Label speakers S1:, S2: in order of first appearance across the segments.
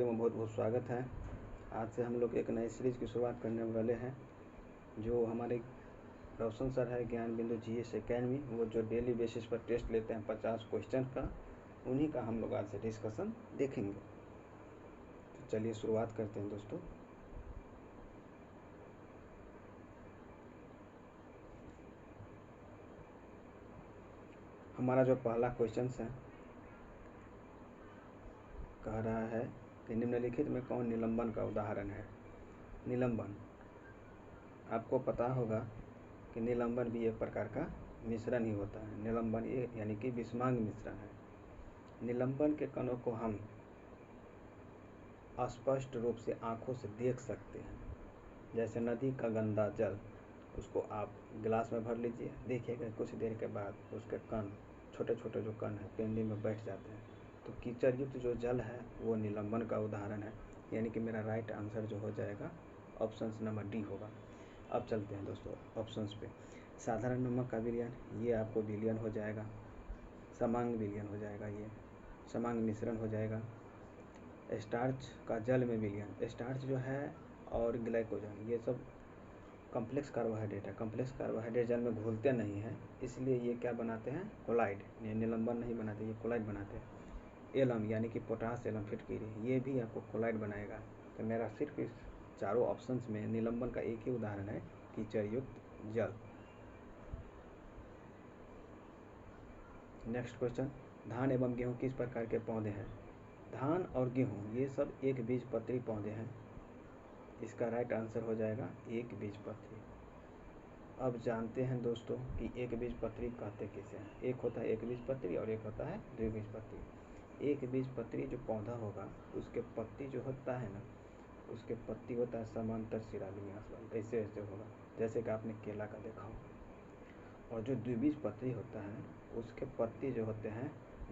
S1: Video में बहुत बहुत स्वागत है। आज से हम लोग एक नई सीरीज़ की शुरुआत करने वाले हैं, जो हमारे रोशन सर है ज्ञान बिंदु GS एकेडमी, वो जो डेली बेसिस पर टेस्ट लेते हैं 50 क्वेश्चन का, उन्हीं का हम लोग आज से डिस्कशन देखेंगे। तो चलिए शुरुआत करते हैं दोस्तों। हमारा जो पहला क्वेश्चन है, कह रहा है कि निम्नलिखित में कौन निलंबन का उदाहरण है। निलंबन, आपको पता होगा कि निलंबन भी एक प्रकार का मिश्रण ही होता है। निलंबन ये यानी कि विषमांग मिश्रण है। निलंबन के कणों को हम स्पष्ट रूप से आँखों से देख सकते हैं। जैसे नदी का गंदा जल, उसको आप गिलास में भर लीजिए, देखिएगा कुछ देर के बाद उसके कण, छोटे छोटे जो कण हैं, पेंदी में बैठ जाते हैं। तो कीचड़ युक्त जो जल है वो निलंबन का उदाहरण है। यानी कि मेरा राइट आंसर जो हो जाएगा ऑप्शन नंबर डी होगा। अब चलते हैं दोस्तों ऑप्शंस पे। साधारण नमक का विलयन, ये आपको विलयन हो जाएगा। समांग विलयन हो जाएगा, ये समांग मिश्रण हो जाएगा। स्टार्च का जल में विलयन, स्टार्च जो है और ग्लाइकोजन, ये सब कॉम्प्लेक्स कार्बोहाइड्रेट है। कॉम्प्लेक्स कार्बोहाइड्रेट जल में घुलते नहीं हैं, इसलिए ये क्या बनाते हैं, कोलाइड। ये निलंबन नहीं बनाते, ये कोलाइड बनाते हैं। एलम यानी कि पोटास एलम फिटकिरी, ये भी आपको कोलाइड बनाएगा। तो मेरा सिर्फ इस चारों ऑप्शंस में निलंबन का एक ही उदाहरण है, कीचड़ युक्त जल। नेक्स्ट क्वेश्चन, धान एवं गेहूं किस प्रकार के पौधे हैं। धान और गेहूं ये सब एक बीजपत्री पौधे हैं। इसका राइट आंसर हो जाएगा एक बीजपत्री। अब जानते हैं दोस्तों कि एक बीजपत्री कहते किसे हैं। एक होता है एक बीजपत्री और एक होता है द्विबीजपत्री। एक बीजपत्री जो पौधा होगा, उसके पत्ती जो होता है ना, उसके पत्ती होता है समांतर शिरा विन्यास वाला, ऐसे ऐसे होगा, जैसे कि आपने केला का देखा हो। और जो द्विबीजपत्री होता है, उसके पत्ती जो होते हैं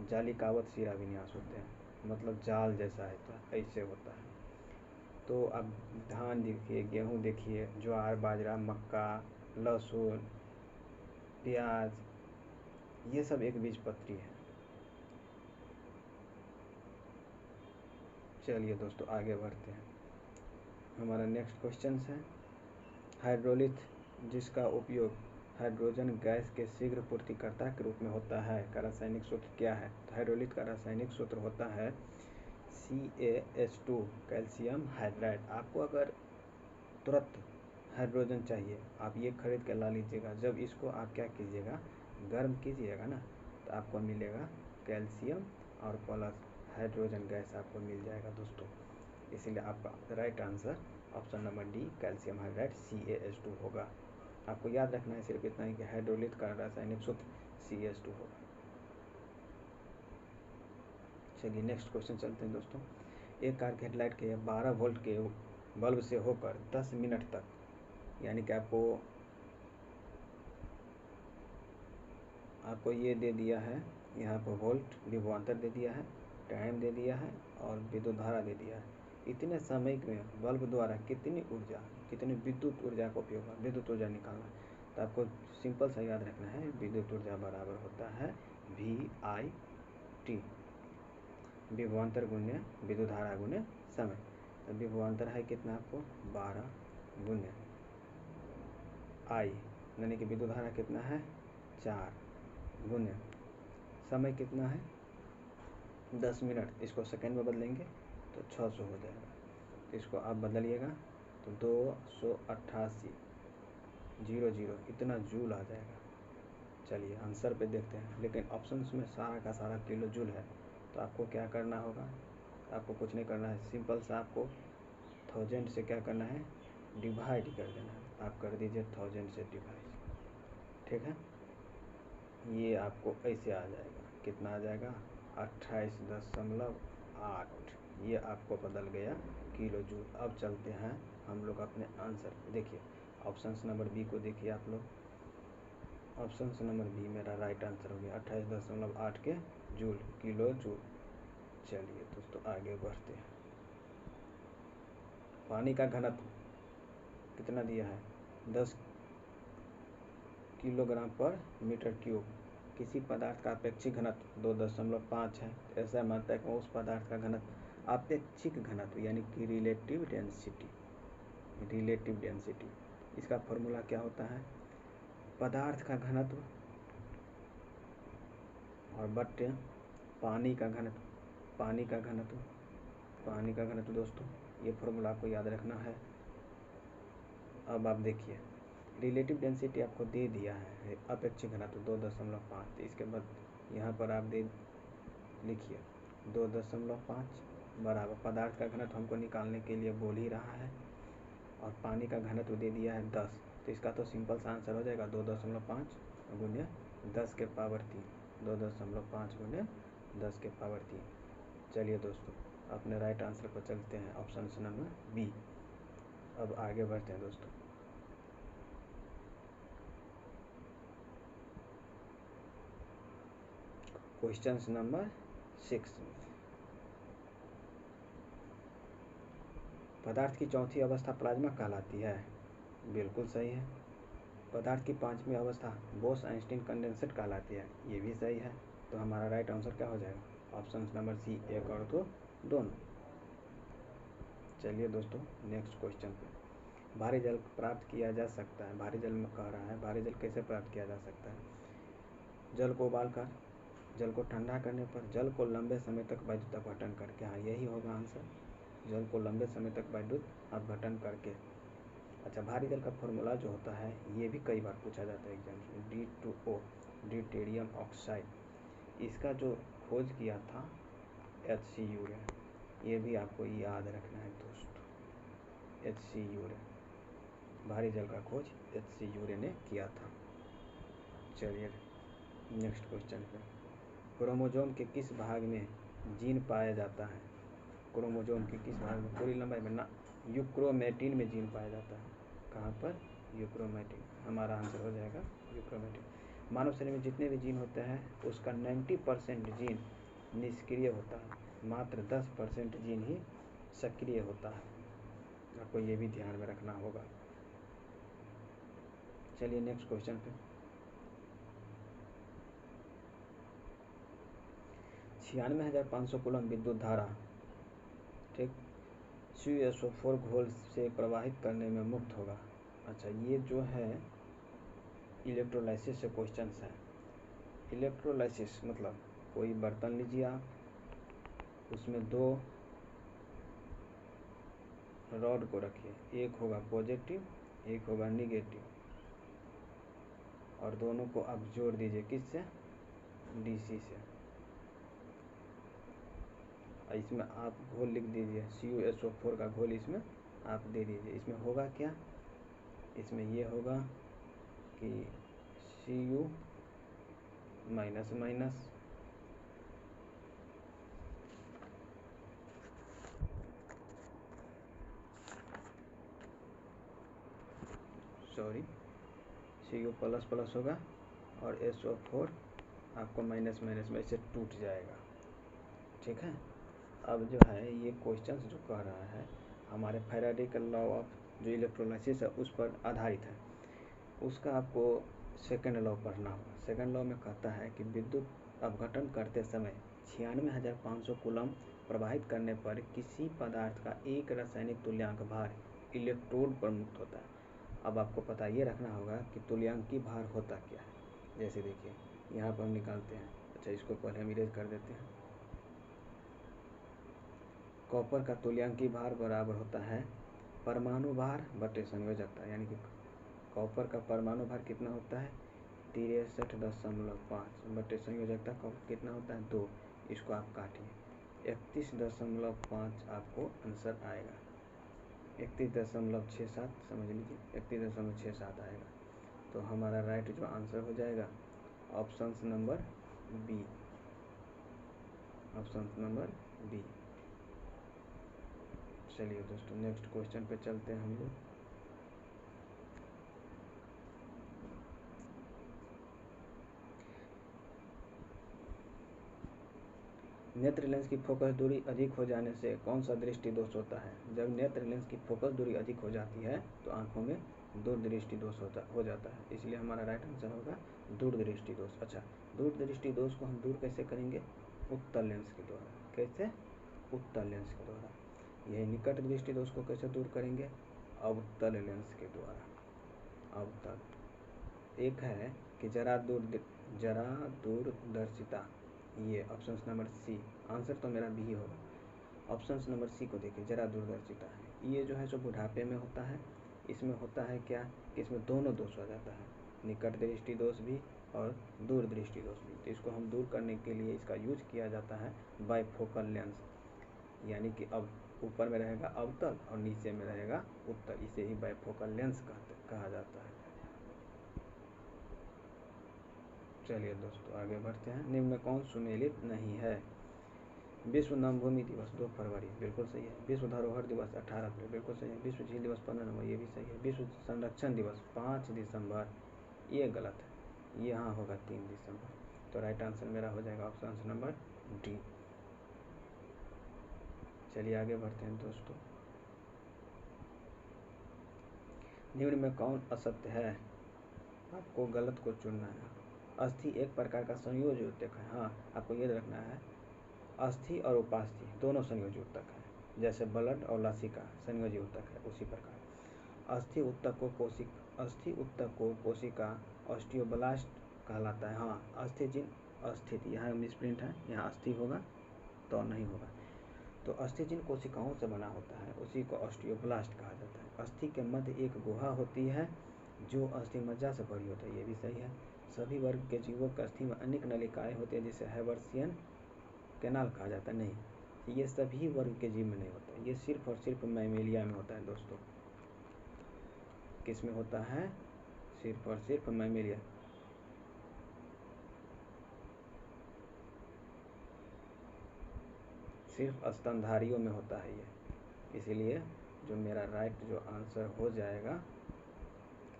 S1: जालिकावत शिरा विन्यास होते हैं, मतलब जाल जैसा है, तो ऐसे होता है। तो अब धान देखिए, गेहूँ देखिए, ज्वार बाजरा मक्का लहसुन प्याज, ये सब एक बीजपत्री है। चलिए दोस्तों आगे बढ़ते हैं। हमारा नेक्स्ट क्वेश्चन है, हाइड्रोलिथ जिसका उपयोग हाइड्रोजन गैस के शीघ्र पूर्तिकर्ता के रूप में होता है, का रासायनिक सूत्र क्या है। तो हाइड्रोलिथ का रासायनिक सूत्र होता है CaH2 कैल्शियम हाइड्राइड। आपको अगर तुरंत हाइड्रोजन चाहिए, आप ये खरीद के ला लीजिएगा। जब इसको आप क्या कीजिएगा, गर्म कीजिएगा ना, तो आपको मिलेगा कैल्शियम और प्लस हाइड्रोजन गैस आपको मिल जाएगा दोस्तों। इसीलिए आपका right answer option number D calcium hydride CaH2 होगा। आपको याद रखना है सिर्फ इतना ही कि हाइड्रोलिथ का रासायनिक सूत्र CaH2 होगा। चलिए नेक्स्ट क्वेश्चन चलते हैं दोस्तों। एक कार के हेडलाइट के 12 वोल्ट के बल्ब से होकर 10 मिनट तक, यानी कि आपको ये दे दिया है, यहाँ पर वोल्ट विभवांतर दे दिया है, टाइम दे दिया है और विद्युत धारा दे दिया है। इतने समय में बल्ब द्वारा कितनी ऊर्जा, कितनी विद्युत ऊर्जा का उपयोग है, विद्युत ऊर्जा निकालना है। तो आपको सिंपल सा याद रखना है, विद्युत ऊर्जा बराबर होता है VIT, विभवांतर गुण्य विद्युत धारा गुण्य समय। तो विभवांतर है कितना, आपको 12 गुण्य I, यानी कि विद्युत धारा कितना है 4 गुण्य समय कितना है 10 मिनट। इसको सेकंड में बदलेंगे तो 600 हो जाएगा। तो इसको आप बदलिएगा तो 288.00 इतना जूल आ जाएगा। चलिए आंसर पे देखते हैं, लेकिन ऑप्शंस में सारा का सारा किलो जूल है। तो आपको क्या करना होगा, आपको कुछ नहीं करना है, सिंपल सा आपको 1000 से क्या करना है, डिवाइड कर देना है। आप कर दीजिए 1000 से डिवाइड, ठीक है। ये आपको ऐसे आ जाएगा, कितना आ जाएगा 28.8, ये आपको बदल गया किलो जूल। अब चलते हैं हम लोग अपने आंसर पे। देखिए ऑप्शन नंबर बी को देखिए आप लोग, ऑप्शन नंबर बी मेरा राइट आंसर हो गया 28.8 के जूल, किलो जूल। चलिए दोस्तों आगे बढ़ते हैं। पानी का घनत्व कितना दिया है, 10 किलोग्राम पर मीटर क्यूब। किसी पदार्थ का अपेक्षित घनत्व 2.5 है। ऐसा मानता है कि उस पदार्थ का घनत्व अपेक्षिक घनत्व यानी कि रिलेटिव डेंसिटी, रिलेटिव डेंसिटी, इसका फॉर्मूला क्या होता है, पदार्थ का घनत्व और बट्टे पानी का घनत्व, पानी का घनत्व, पानी का घनत्व दोस्तों, ये फॉर्मूला आपको याद रखना है। अब आप देखिए रिलेटिव डेंसिटी आपको दे दिया है अपेक्षिक घनत्व 2.5, इसके बाद यहाँ पर आप दे लिखिए 2.5 बराबर पदार्थ का घनत्व हमको निकालने के लिए बोल ही रहा है, और पानी का घनत्व दे दिया है 10, तो इसका तो सिंपल सा आंसर हो जाएगा 2.5 गुने 10 के पावर 3, 2.5 गुने 10 के पावर 3। चलिए दोस्तों अपने राइट आंसर पर चलते हैं, ऑप्शन नंबर बी। अब आगे बढ़ते हैं दोस्तों। क्वेश्चन नंबर 6, पदार्थ की चौथी अवस्था प्लाज्मा कहलाती है, बिल्कुल सही है। पदार्थ की पांचवी अवस्था बोस-आइंस्टीन कंडेंसेट कहलाती है, ये भी सही है। तो हमारा राइट आंसर क्या हो जाएगा, ऑप्शन नंबर सी, एक और दो दोनों। चलिए दोस्तों नेक्स्ट क्वेश्चन पे, भारी जल प्राप्त किया जा सकता है, भारी जल में कह रहा है भारी जल कैसे प्राप्त किया जा सकता है, जल को उबालकर, जल को ठंडा करने पर, जल को लंबे समय तक वैद्युत अपघटन करके, हाँ यही होगा आंसर, जल को लंबे समय तक वैद्युत अपघटन करके। अच्छा, भारी जल का फॉर्मूला जो होता है ये भी कई बार पूछा जाता है एग्जाम में, D2O, ड्यूटेरियम ऑक्साइड, इसका जो खोज किया था HC यूरे, ये भी आपको याद रखना है दोस्तों, HC यूरे, भारी जल का खोज HC यूरे ने किया था। चलिए नेक्स्ट क्वेश्चन पे, क्रोमोजोम के किस भाग में जीन पाया जाता है, क्रोमोजोम के किस भाग में, पूरी लंबाई में ना, यूक्रोमेटिन में जीन पाया जाता है, कहाँ पर, यूक्रोमेटिन, हमारा आंसर हो जाएगा यूक्रोमेटिन। मानव शरीर में जितने भी जीन होते हैं उसका 90% जीन निष्क्रिय होता है, मात्र 10% जीन ही सक्रिय होता है, आपको ये भी ध्यान में रखना होगा। चलिए नेक्स्ट क्वेश्चन पे, 96,500 कूलम विद्युत धारा, ठीक, CuSO4 घोल से प्रवाहित करने में मुक्त होगा। अच्छा, ये जो है इलेक्ट्रोलाइसिस से क्वेश्चन है। इलेक्ट्रोलाइसिस मतलब कोई बर्तन लीजिए आप, उसमें दो रॉड को रखिए, एक होगा पॉजिटिव एक होगा निगेटिव, और दोनों को आप जोड़ दीजिए किससे, DC से, इसमें आप घोल लिख दीजिए, CuSO4 का घोल इसमें आप दे दीजिए। इसमें होगा क्या, इसमें ये होगा कि Cu minus minus, sorry Cu plus plus होगा और SO4 आपको माइनस माइनस में से टूट जाएगा, ठीक है। अब जो है ये क्वेश्चन जो कह रहा है हमारे फैराडे का लॉ ऑफ जो इलेक्ट्रोलाइसिस है उस पर आधारित है, उसका आपको सेकंड लॉ पढ़ना होगा। सेकंड लॉ में कहता है कि विद्युत अपघटन करते समय 96,500 कूलम प्रवाहित करने पर किसी पदार्थ का एक रासायनिक तुल्यांक भार इलेक्ट्रोड पर मुक्त होता है। अब आपको पता ये रखना होगा कि तुल्यांकी भार होता क्या है, जैसे देखिए यहाँ पर हम निकालते हैं। अच्छा, इसको पहले हम इरेज कर देते हैं। कॉपर का तुल्यांकी भार बराबर होता है परमाणु भार बटे संयोजकता, यानी कि कॉपर का परमाणु भार कितना होता है 63.5 बटे संयोजकता का कितना होता है 2, इसको आप काटिए 31.5 आपको आंसर आएगा, 31.67 समझ लीजिए 31.67 आएगा। तो हमारा राइट जो आंसर हो जाएगा option number B, option number B. चलिए दोस्तों नेक्स्ट क्वेश्चन पे चलते हैं हम लोग। नेत्र लेंस की फोकस दूरी अधिक हो जाने से कौन सा दृष्टि दोष होता है, जब नेत्र लेंस की फोकस दूरी अधिक हो जाती है तो आंखों में दूरदृष्टि दोष हो जाता है, इसलिए हमारा राइट आंसर होगा दूरदृष्टि दोष। अच्छा, दूरदृष्टि दोष को हम दूर कैसे करेंगे, उत्तल लेंस के द्वारा, कैसे, उत्तल लेंस के द्वारा। यही निकट दृष्टि दोष को कैसे दूर करेंगे? अवतल लेंस के द्वारा। अवतल। एक है कि जरा दूरदर्शिता, ये ऑप्शन नंबर सी, आंसर तो मेरा बी होगा। ऑप्शन नंबर सी को देखिए, जरा दूरदर्शिता है, ये जो है सो बुढ़ापे में होता है। इसमें होता है क्या कि इसमें दोनों दोष हो जाता है, निकट दृष्टि दोष भी और दूर दृष्टि दोष भी। तो इसको हम दूर करने के लिए इसका यूज किया जाता है बाइफोकल लेंस, यानी कि अब ऊपर में रहेगा अवतल और नीचे में रहेगा उत्तल, इसे ही बाइफोकल लेंस कहा जाता है। चलिए दोस्तों आगे बढ़ते हैं। निम्न में कौन सुमेलित नहीं है? विश्व नमभूमि दिवस 2 फरवरी, बिल्कुल सही है। विश्व धरोहर दिवस 18 अप्रैल, बिल्कुल सही है। विश्व झील दिवस 15 नवंबर, ये भी सही है। विश्व संरक्षण दिवस 5 दिसंबर, ये गलत है, यहाँ होगा 3 दिसंबर। तो राइट आंसर मेरा हो जाएगा ऑप्शन नंबर डी। चलिए आगे बढ़ते हैं दोस्तों। निम्न में कौन असत्य है? आपको गलत को चुनना है। अस्थि एक प्रकार का संयोजी उत्तक है। हाँ, आपको याद रखना है, अस्थि और उपास्थि दोनों संयोजी उत्तक है। जैसे ब्लड और लसिका संयोजी उत्तक है, उसी प्रकार अस्थि उत्तक को कोशिका ऑस्टियोब्लास्ट कहलाता है। हाँ, अस्थिजिन अस्थिति, यहाँ मिसप्रिंट है, यहाँ अस्थि होगा तो नहीं होगा। तो अस्थि जिन कोशिकाओं से बना होता है उसी को ऑस्टियोब्लास्ट कहा जाता है। अस्थि के मध्य एक गुहा होती है जो अस्थि मज्जा से भरी होती है, ये भी सही है। सभी वर्ग के जीवों के अस्थि में अनेक नलिकाएं होती है जिसे हैवर्सियन कैनाल कहा जाता है। नहीं, ये सभी वर्ग के जीव में नहीं होता है, ये सिर्फ और सिर्फ मैमेलिया में होता है दोस्तों। किस में होता है? सिर्फ और सिर्फ मैमेलिया। सिर्फ स्तनधारियों में होता है ये, इसीलिए जो मेरा राइट जो आंसर हो जाएगा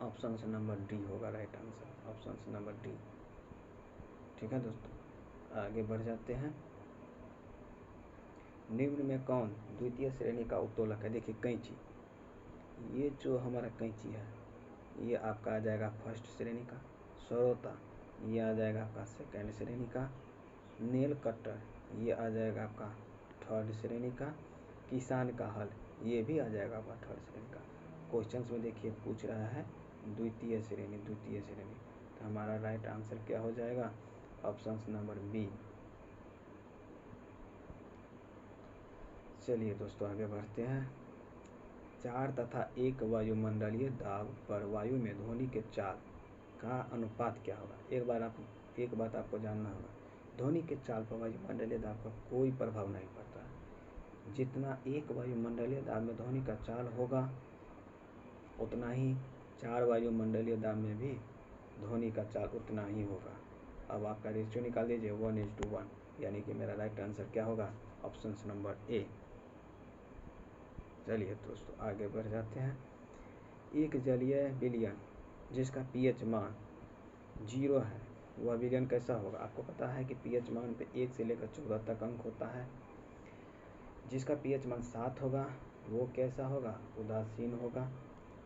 S1: ऑप्शन नंबर डी होगा right answer, option number D. ठीक है दोस्तों, आगे बढ़ जाते हैं। निम्न में कौन द्वितीय श्रेणी का उत्तोलक है? देखिए कैंची, ये जो हमारा कैंची है ये आपका आ जाएगा फर्स्ट श्रेणी का। सरोता ये आ जाएगा आपका सेकेंड श्रेणी का। नेल कटर ये आ जाएगा आपका थर्ड श्रेणी का। किसान का हल ये भी आ जाएगा आपका थर्ड श्रेणी का। क्वेश्चन में देखिए पूछ रहा है द्वितीय श्रेणी, द्वितीय श्रेणी, तो हमारा राइट आंसर क्या हो जाएगा? Option number B. चलिए दोस्तों आगे बढ़ते हैं। 4 तथा 1 वायुमंडलीय दाब पर वायु में ध्वनि के चाल का अनुपात क्या होगा? एक बात आपको जानना होगा, ध्वनि के चाल पर वायुमंडलीय दाब का कोई प्रभाव नहीं पड़ता है। जितना 1 वायुमंडलीय दाब में ध्वनि का चाल होगा उतना ही 4 वायुमंडलीय दाब में भी ध्वनि का चाल उतना ही होगा। अब आपका रेशियो निकाल दीजिए 1:1, यानी कि मेरा राइट आंसर क्या होगा? Option number A. चलिए दोस्तों आगे बढ़ जाते हैं। एक जलीय विलयन जिसका पीएच मान 0 है वह विलयन कैसा होगा? आपको पता है कि पीएच मान पे 1 से लेकर 14 तक अंक होता है। जिसका पीएच मान 7 होगा वो कैसा होगा? उदासीन होगा।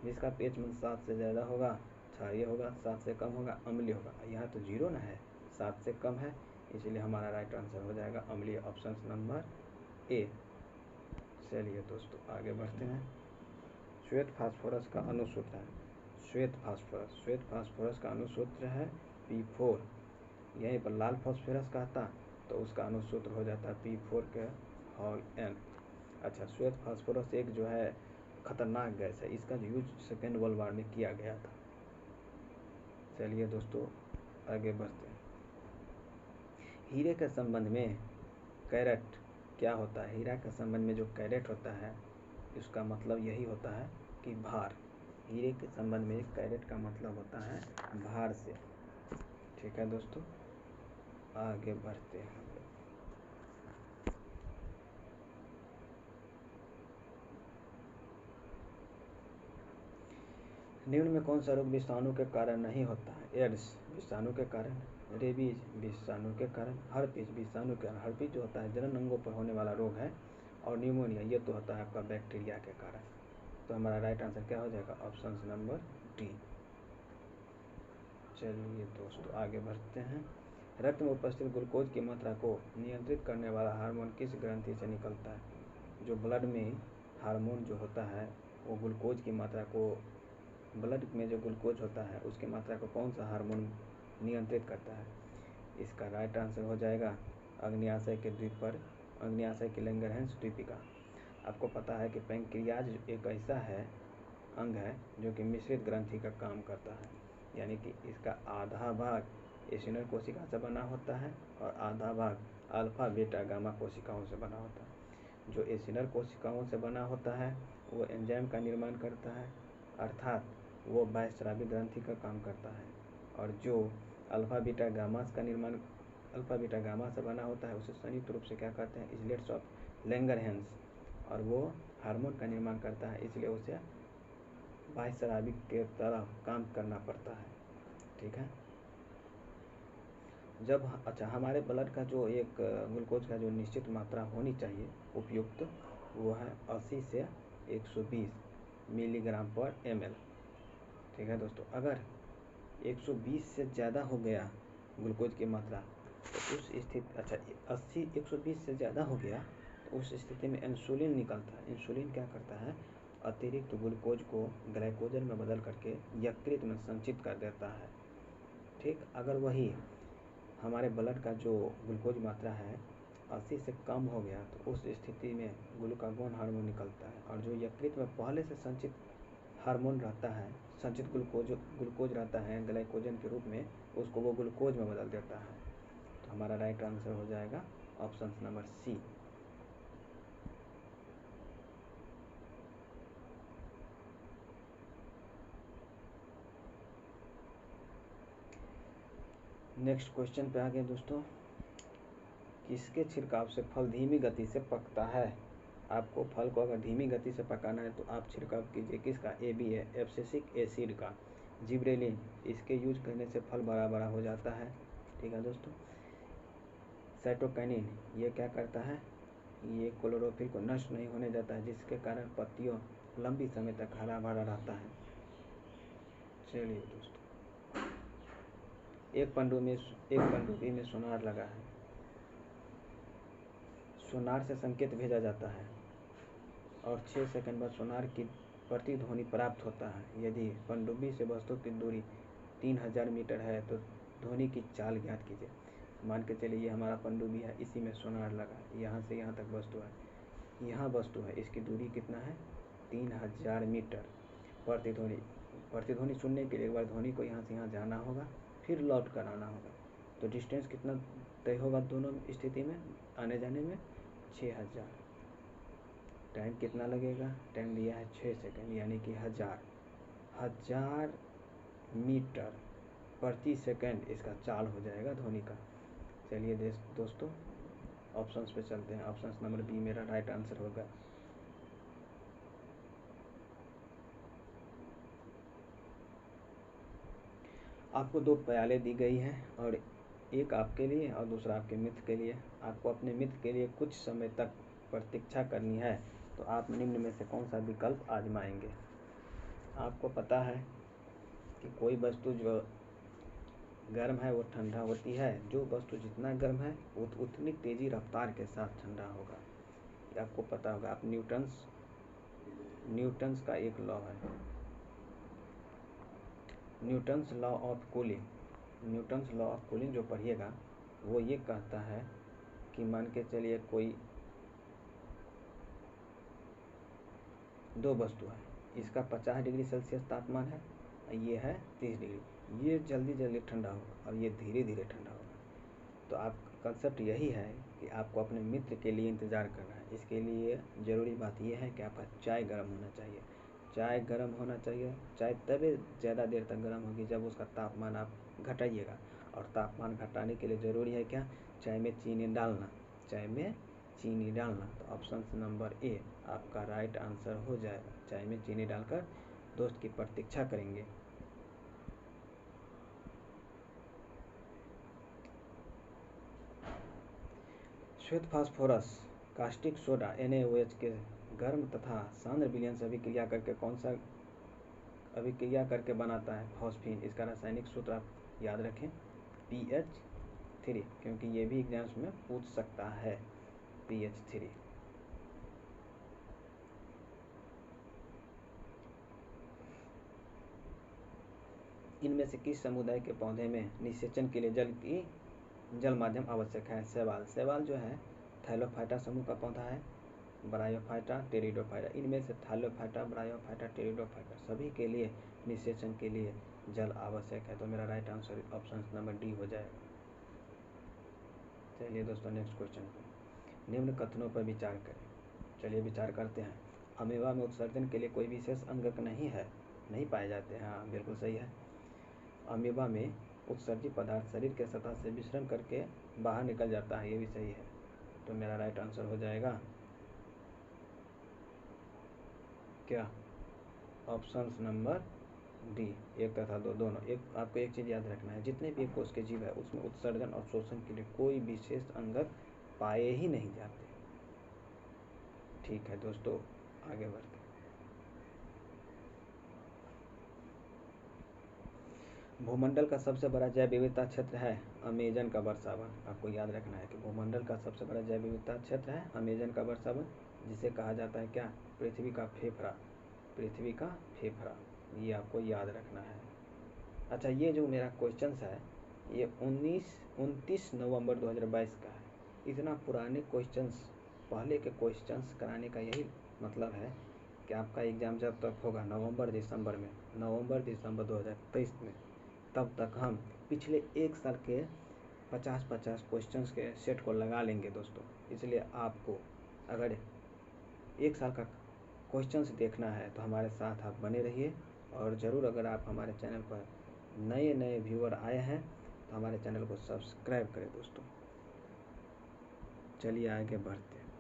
S1: जिसका पीएच मान 7 से ज़्यादा होगा क्षारीय होगा, 7 से कम होगा अम्लीय होगा। यहाँ तो 0 ना है, 7 से कम है, इसलिए हमारा राइट आंसर हो जाएगा अम्लीय, ऑप्शन नंबर ए। चलिए दोस्तों आगे बढ़ते हैं। श्वेत फास्फोरस का अनुसूत्र है, श्वेत फास्फोरस का अनुसूत्र है P4। यहीं पर लाल फास्फोरस का था तो उसका अनुसूत्र हो जाता P4 के होल n। अच्छा, श्वेत फास्फोरस एक जो है खतरनाक गैस है, इसका यूज सेकेंड वर्ल्ड वार में किया गया था। चलिए दोस्तों आगे बढ़ते हैं। हीरे के संबंध में कैरेट क्या होता है? हीरा के संबंध में जो कैरेट होता है इसका मतलब यही होता है कि भार। हीरे के संबंध में कैरेट का मतलब होता है भार से। ठीक है दोस्तों, आगे बढ़ते हैं। निम्न में कौन सा रोग विषाणु के कारण नहीं होता है? एड्स विषाणु के कारण, रेबीज विषाणु के कारण, हर्पीज विषाणु के कारण। हर्पीज जो होता है जनन अंगों पर होने वाला रोग है, और न्यूमोनिया ये तो होता है आपका बैक्टीरिया के कारण। तो हमारा राइट आंसर क्या हो जाएगा? Option number D. चलिए दोस्तों आगे बढ़ते हैं। रक्त में उपस्थित ग्लूकोज की मात्रा को नियंत्रित करने वाला हार्मोन किस ग्रंथि से निकलता है? जो ब्लड में हार्मोन जो होता है वो ग्लूकोज की मात्रा को, ब्लड में जो ग्लूकोज होता है उसकी मात्रा को कौन सा हार्मोन नियंत्रित करता है? इसका राइट आंसर हो जाएगा अग्न्याशय के द्वीप पर, अग्न्याशय की लैंगरहैंस द्वीपिका। आपको पता है कि पैंक्रियाज एक ऐसा है अंग है जो कि मिश्रित ग्रंथि का काम करता है, यानी कि इसका आधा भाग एसिनल कोशिका से बना होता है और आधा भाग अल्फा बीटा गामा कोशिकाओं से बना होता है। जो एसिनल कोशिकाओं से बना होता है वो एंजाइम का निर्माण करता है, अर्थात वो बाह्यस्रावी ग्रंथि का काम करता है, और जो अल्फा बीटा गामा का निर्माण, अल्फा बीटा गामा से बना होता है उसे संयुक्त रूप से क्या कहते हैं? इजलेट्स ऑफ लैंगरहैंस, और वो हार्मोन का निर्माण करता है, इसलिए उसे बाह्यस्रावी के तरह काम करना पड़ता है। ठीक है। जब अच्छा हमारे ब्लड का जो एक ग्लूकोज का जो निश्चित मात्रा होनी चाहिए उपयुक्त, वो है 80 से 120 मिलीग्राम पर ml। ठीक है दोस्तों, अगर 120 से ज़्यादा हो गया ग्लूकोज की मात्रा तो उस स्थिति, अच्छा 120 से ज़्यादा हो गया तो उस स्थिति में इंसुलिन निकलता है। इंसुलिन क्या करता है? अतिरिक्त ग्लूकोज को ग्लाइकोजन में बदल करके यकृत में संचित कर देता है। ठीक, अगर वही हमारे ब्लड का जो ग्लूकोज मात्रा है 80 से कम हो गया तो उस स्थिति में ग्लूकागोन हार्मोन निकलता है, और जो यकृत में पहले से संचित हार्मोन रहता है, संचित ग्लूकोज रहता है ग्लाइकोजन के रूप में, उसको वो ग्लूकोज में बदल देता है। तो हमारा राइट आंसर हो जाएगा option number C. Next question पे आ गए दोस्तों। किसके छिड़काव से फल धीमी गति से पकता है? आपको फल को अगर धीमी गति से पकाना है तो आप छिड़काव कीजिए किसका? ABA एब्सिसिक एसिड का, जिब्रेलिन, इसके यूज करने से फल बड़ा बड़ा हो जाता है। ठीक है दोस्तों। साइटोकाइनिन, ये क्या करता है? ये क्लोरोफिल को नष्ट नहीं होने देता है, जिसके कारण पत्तियों लंबी समय तक हरा भरा रहता है। चलिए दोस्तों, एक पनडुब्बी में सोनार लगा है। सोनार से संकेत भेजा जाता है और 6 सेकंड बाद सोनार की प्रतिध्वनि प्राप्त होता है। यदि पनडुब्बी से वस्तु की दूरी 3000 मीटर है तो ध्वनि की चाल ज्ञात कीजिए। मान के चलिए ये हमारा पनडुब्बी है, इसी में सोनार लगा है, यहाँ से यहाँ तक वस्तु है, यहाँ वस्तु है, इसकी दूरी कितना है? 3000 मीटर। प्रतिध्वनि सुनने के लिए एक बार ध्वनि को यहाँ से यहाँ जाना होगा, फिर लौट कर आना होगा, तो डिस्टेंस कितना तय होगा दोनों स्थिति में आने जाने में? 6000। टाइम कितना लगेगा? टाइम दिया है 6 सेकंड, यानी कि 1000 मीटर प्रति सेकंड इसका चाल हो जाएगा ध्वनि का। चलिए दोस्तों ऑप्शंस पे चलते हैं। ऑप्शन नंबर बी मेरा राइट आंसर होगा। आपको 2 प्याले दी गई हैं और एक आपके लिए और दूसरा आपके मित्र के लिए। आपको अपने मित्र के लिए कुछ समय तक प्रतीक्षा करनी है, तो आप निम्न में से कौन सा विकल्प आजमाएंगे? आपको पता है कि कोई वस्तु जो गर्म है वो ठंडा होती है, जो वस्तु जितना गर्म है वो उतनी तेज़ी रफ्तार के साथ ठंडा होगा। ये आपको पता होगा। आप न्यूटन्स का एक लॉ है, Newton's law of cooling. Newton's law of cooling जो पढ़िएगा वो ये कहता है कि मान के चलिए कोई 2 वस्तु है, इसका 50 डिग्री सेल्सियस तापमान है, ये है 30 डिग्री। ये जल्दी जल्दी ठंडा होगा और ये धीरे धीरे ठंडा होगा। तो आप कंसेप्ट यही है कि आपको अपने मित्र के लिए इंतज़ार करना है। इसके लिए ज़रूरी बात यह है कि आपका चाय गर्म होना चाहिए। चाय गर्म होना चाहिए। चाय तभी ज़्यादा देर तक गर्म होगी जब उसका तापमान आप घटाइएगा, और तापमान घटाने के लिए ज़रूरी है क्या? चाय में चीनी डालना, चाय में चीनी डालना। तो ऑप्शन नंबर ए आपका राइट आंसर हो जाएगा। चाय में चीनी डालकर दोस्त की प्रतीक्षा करेंगे। श्वेत फास्फोरस, कास्टिक सोडा NaOH के गर्म तथा सांद्र विलयन से अभिक्रिया करके कौन सा अभिक्रिया करके बनाता है? फॉस्फीन। इसका रासायनिक सूत्र आप याद रखें, PH 3, क्योंकि ये भी एग्जाम्स में पूछ सकता है pH 3। इनमें से किस समुदाय के पौधे में निषेचन के लिए जल माध्यम आवश्यक है? शैवाल। शैवाल जो है थैलोफाइटा समूह का पौधा है, ब्रायोफाइटा, टेरिडोफाइटा। इनमें से थैलोफाइटा, ब्रायोफाइटा, टेरिडोफाइटा सभी के लिए निषेचन के लिए जल आवश्यक है। तो मेरा right answer option number D हो जाएगा। चलिए दोस्तों नेक्स्ट क्वेश्चन पे निम्न कथनों पर विचार करें। चलिए विचार करते हैं। अमीबा में उत्सर्जन के लिए कोई विशेष अंगक नहीं है, नहीं पाए जाते हैं। हाँ बिल्कुल सही है। अमीबा में उत्सर्जित पदार्थ शरीर के सतह से विसरण करके बाहर निकल जाता है, ये भी सही है। तो मेरा राइट आंसर हो जाएगा क्या? ऑप्शन नंबर डी, 1 तथा 2 दोनों। आपको एक चीज़ याद रखना है, जितने भी कोष के जीव है उसमें उत्सर्जन और शोषण के लिए कोई विशेष अंगक पाए ही नहीं जाते। ठीक है दोस्तों, आगे बढ़ते हैं। भूमंडल का सबसे बड़ा जैव विविधता क्षेत्र है अमेजन का वर्षावन। आपको याद रखना है कि भूमंडल का सबसे बड़ा जैव विविधता क्षेत्र है अमेजन का वर्षावन, जिसे कहा जाता है क्या? पृथ्वी का फेफड़ा। पृथ्वी का फेफड़ा, ये आपको याद रखना है। अच्छा, ये जो मेरा क्वेश्चन है ये 29 नवंबर 2022 का है। इतना पुराने क्वेश्चंस, पहले के क्वेश्चंस कराने का यही मतलब है कि आपका एग्ज़ाम जब तक होगा नवंबर दिसंबर 2023 में, तब तक हम पिछले एक साल के 50-50 क्वेश्चंस के सेट को लगा लेंगे दोस्तों। इसलिए आपको अगर एक साल का क्वेश्चंस देखना है तो हमारे साथ आप बने रहिए। और ज़रूर अगर आप हमारे चैनल पर नए व्यूअर आए हैं तो हमारे चैनल को सब्सक्राइब करें दोस्तों। चलिए आगे बढ़ते हैं।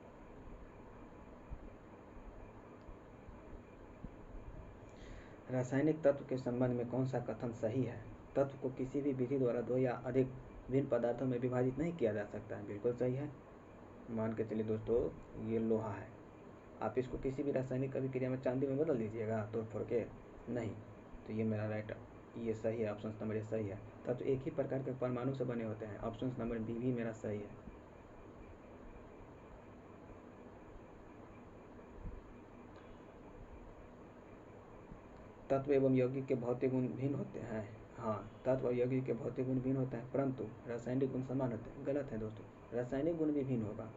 S1: रासायनिक तत्व के संबंध में कौन सा कथन सही है? तत्व को किसी भी विधि द्वारा 2 या अधिक भिन्न पदार्थों में विभाजित नहीं किया जा सकता है। बिल्कुल सही है। मान के चलिए दोस्तों, ये लोहा है, आप इसको किसी भी रासायनिक अभिक्रिया में चांदी में बदल दीजिएगा तोड़ फोड़ के? नहीं। तो ये मेरा राइट, ये सही है। ऑप्शन नंबर ए सही है। तत्व एक ही प्रकार के परमाणु से बने होते हैं। ऑप्शन नंबर बी भी मेरा सही है। तत्व एवं यौगिक के भौतिक गुण भिन्न होते हैं। हाँ, तत्व और यौगिक के भौतिक गुण भिन्न होते हैं, परंतु रासायनिक गुण समान होते हैं। गलत है दोस्तों, रासायनिक गुण भी भिन्न होगा।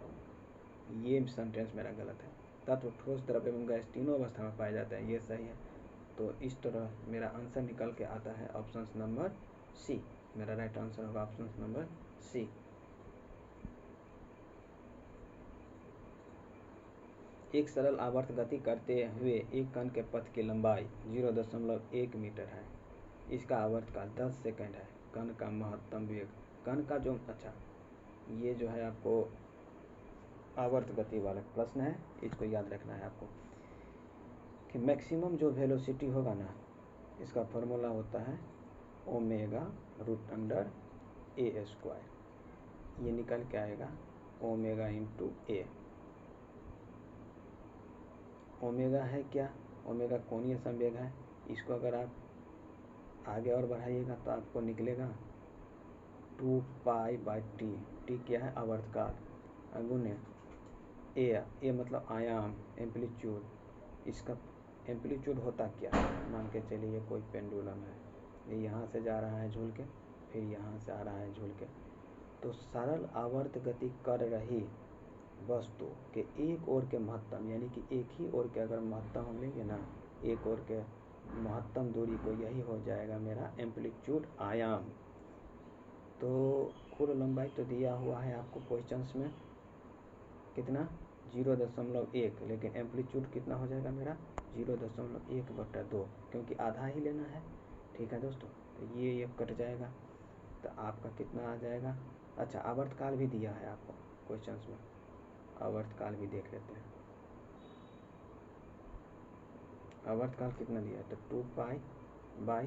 S1: ये सेंटेंस मेरा गलत है। तत्व ठोस, द्रव एवं गैस तीनों अवस्था में पाए जाते हैं, ये सही है। तो इस तरह मेरा आंसर निकल के आता है ऑप्शन नंबर सी। मेरा राइट आंसर होगा ऑप्शन नंबर सी। एक सरल आवर्त गति करते हुए एक कण के पथ की लंबाई 0.1 मीटर है। इसका आवर्तकाल 10 सेकंड है। कण का महत्तम वेग, कण का जो, अच्छा ये जो है आपको आवर्त गति वाला प्रश्न है, इसको याद रखना है आपको कि मैक्सिमम जो वेलोसिटी होगा ना, इसका फॉर्मूला होता है ω√ए²। ये निकल के आएगा ω×a। ओमेगा है क्या? ओमेगा कोणीय संवेग है। इसको अगर आप आगे और बढ़ाइएगा तो आपको निकलेगा 2π/t। टी क्या है? आवर्तकाल। गुने ए मतलब आयाम, एम्पलीट्यूड। इसका एम्पलीट्यूड होता क्या? मान के चलिए ये कोई पेंडुलम है, ये यहाँ से जा रहा है झूल के, फिर यहाँ से आ रहा है झूल के। तो सरल आवर्त गति कर रही वस्तु के एक ओर के महत्तम, यानी कि एक ही ओर के अगर महत्तम हम लेंगे ना, एक ओर के महत्तम दूरी को, यही हो जाएगा मेरा एम्पलीट्यूड, आयाम। तो कुल लंबाई तो दिया हुआ है आपको क्वेश्चंस में, कितना? 0.1, लेकिन एम्पलीट्यूड कितना हो जाएगा मेरा? 0.1/2, क्योंकि आधा ही लेना है। ठीक है दोस्तों, तो ये कट जाएगा तो आपका कितना आ जाएगा? अच्छा, आवर्तकाल भी दिया है आपको क्वेश्चंस में, आवर्तकाल भी देख लेते हैं। आवर्तकाल कितना दिया है? तो 2π/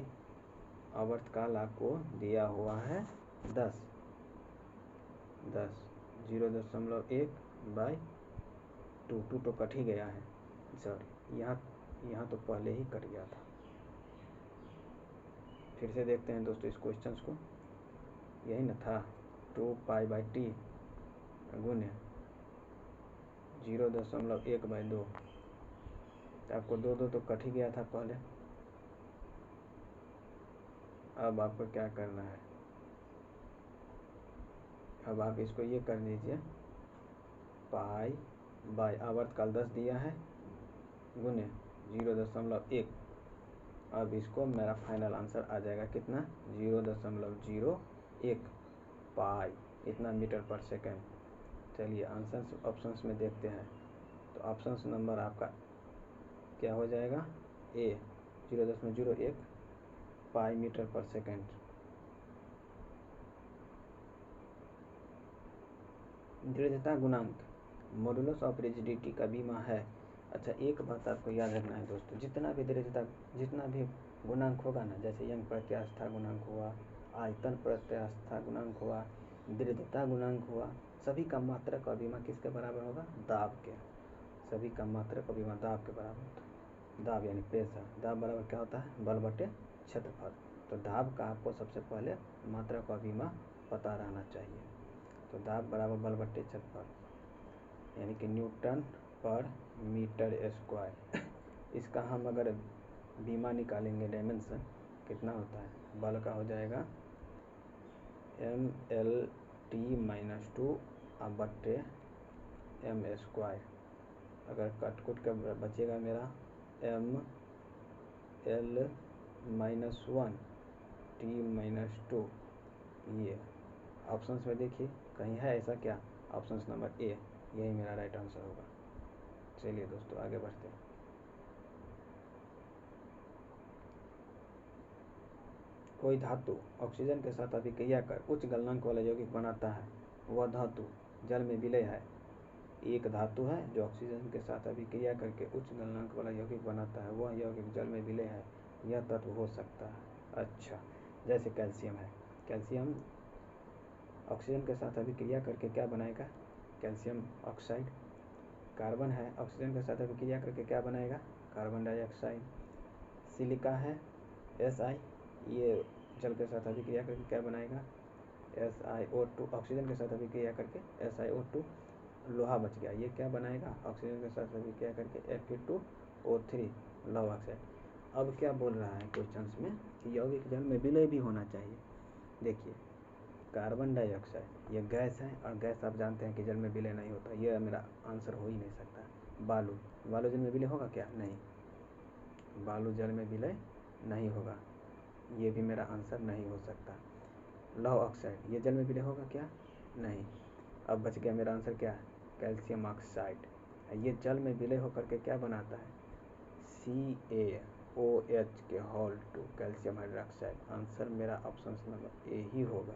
S1: आवर्तकाल आपको दिया हुआ है 10। 0.1/2। 2 तो कट ही गया है, सॉरी, यहाँ तो पहले ही कट गया था। फिर से देखते हैं दोस्तों इस क्वेश्चंस को, यही ना था। 2π/t गुने 0.1/2। आपको दो तो कट ही गया था पहले। अब आपको क्या करना है, अब आप इसको ये कर लीजिए पाई आवर्तकाल 10 दिया है गुने 0.1। अब इसको मेरा फाइनल आंसर आ जाएगा कितना, 0.01 पाई, इतना मीटर पर सेकेंड। चलिए आंसर ऑप्शंस में देखते हैं। तो ऑप्शंस नंबर आपका क्या हो जाएगा, ए 0.01 पाई मीटर पर सेकेंड। दृढ़ता गुणांक मॉडुलस ऑफ रिजिडिटी का बीमा है। अच्छा, एक बात आपको याद रखना है दोस्तों, जितना भी गुणांक होगा ना, जैसे यंग प्रत्यास्था गुणांक हुआ, आयतन प्रत्यास्था गुणांक हुआ, दृढ़ता गुणांक हुआ, सभी का मात्रक और बीमा किसके बराबर होगा, दाब के। सभी का मात्रक और बीमा दाब के बराबर होता है। दाब यानी प्रेशर, दाब बराबर क्या होता है, बल बटे क्षेत्रफल। तो दाब का आपको सबसे पहले मात्रक और बीमा पता रहना चाहिए। तो दाब बराबर बल बटे क्षेत्रफल यानी कि न्यूटन पर मीटर स्क्वायर। इसका हम अगर बीमा निकालेंगे, डायमेंशन कितना होता है, बल का हो जाएगा mL/t-2 बटे m स्क्वायर। अगर कट के बचेगा मेरा mL-1t-2। ये ऑप्शंस में देखिए कहीं है ऐसा क्या, ऑप्शंस नंबर ए यही मेरा राइट आंसर होगा। चलिए दोस्तों आगे बढ़ते हैं। कोई धातु ऑक्सीजन के साथ अभिक्रिया कर उच्च गलनांक वाला यौगिक बनाता है, वह धातु जल में विलय है। एक धातु है जो ऑक्सीजन के साथ अभिक्रिया करके उच्च गलनांक वाला यौगिक बनाता है, वह यौगिक जल में विलय है। यह तत्व हो सकता है, अच्छा जैसे कैल्शियम है, कैल्शियम ऑक्सीजन के साथ अभिक्रिया करके क्या बनाएगा, कैल्शियम ऑक्साइड। कार्बन है ऑक्सीजन के साथ अभिक्रिया करके क्या बनाएगा, कार्बन डाइऑक्साइड। सिलिका है Si, ये जल के साथ अभिक्रिया करके क्या बनाएगा, SiO2। ऑक्सीजन के साथ अभिक्रिया करके SiO2। लोहा बच गया, ये क्या बनाएगा, ऑक्सीजन के साथ अभिक्रिया करके Fe2O3 लौह ऑक्साइड। अब क्या बोल रहा है क्वेश्चंस में कि यौगिक जल में विलय भी होना चाहिए। देखिए कार्बन डाइऑक्साइड ये गैस है, और गैस आप जानते हैं कि जल में विलय नहीं होता, ये मेरा आंसर हो ही नहीं सकता। बालू जल में विलय होगा क्या, नहीं, बालू जल में विलय नहीं होगा, ये भी मेरा आंसर नहीं हो सकता। लौह ऑक्साइड ये जल में विलय होगा क्या, नहीं। अब बच गया मेरा आंसर क्या है, कैल्शियम ऑक्साइड। ये जल में विलय होकर के क्या बनाता है, CaOH2 कैल्शियम हाइड्रोक्साइड। आंसर मेरा ऑप्शन नंबर ए ही होगा।